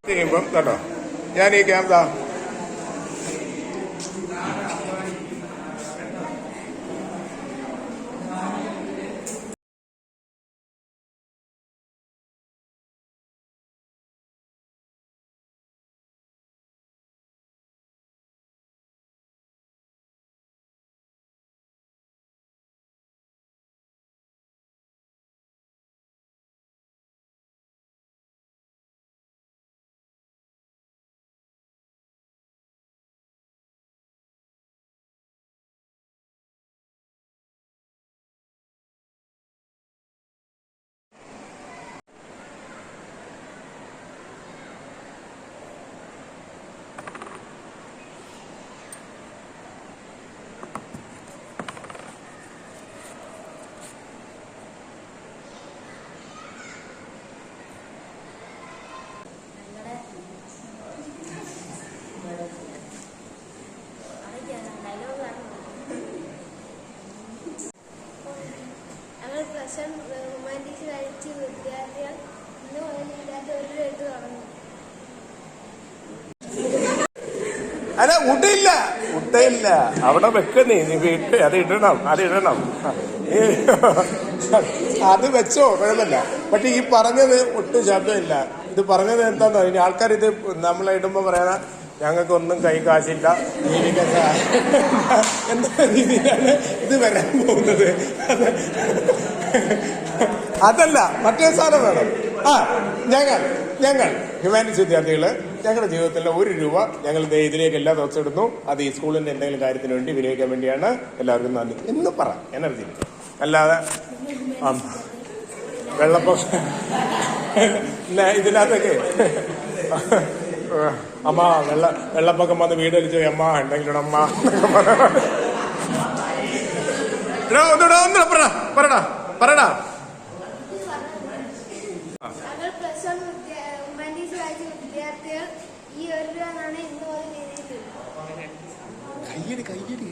ചെയ്യുമ്പം കേട്ടോ ഞാൻ ഈ ക്യാമറ ഹ്യൂമാനിറ്റീസ് കഴിച്ച് വിദ്യാർത്ഥികൾ ഇന്ന് മുതലില്ലാത്ത ഒരു എഴുത്ത് തുടങ്ങും. അല്ല ഉട്ടയില്ല അവിടെ വെക്കുന്നേ നീ വീട്ടിൽ അത് ഇടണം അത് വെച്ചോ കുഴപ്പമില്ല. പക്ഷെ ഈ പറഞ്ഞത് ഒട്ടും ശബ്ദമില്ല. ഇത് പറഞ്ഞത് എന്താന്ന് ഇനി ആൾക്കാർ ഇത് നമ്മളെ ഇടുമ്പോ പറയാനാ ഞങ്ങൾക്കൊന്നും കൈ കാശില്ല ജീവിക്കാൻ എന്ന രീതിയിലാണ് ഇത് വരാൻ പോകുന്നത്. അതല്ല മറ്റേ സാധനം വേണം. ഞങ്ങൾ ഹ്യൂമാനിറ്റീസ് വിദ്യാർത്ഥികള് ഞങ്ങളുടെ ജീവിതത്തിലെ ₹1 ഞങ്ങൾ ഇതിലേക്ക് എല്ലാ ദിവസവും ഇടുന്നു. അത് ഈ സ്കൂളിന്റെ എന്തെങ്കിലും കാര്യത്തിന് വേണ്ടി വിനിയോഗിക്കാൻ വേണ്ടിയാണ്. എല്ലാവർക്കും നന്ദി എന്ന് പറ എനർജി. അല്ലാതെ വെള്ളപ്പൊക്കം ഇതിനകത്തൊക്കെ അമ്മ വെള്ളപ്പൊക്കം വന്ന് വീടടിച്ചു അമ്മ എന്തെങ്കിലും അമ്മ പറടാ വിദ്യാർത്ഥികൾ ഈ ₹1 ഇന്ന് മുതൽ കയ്യടി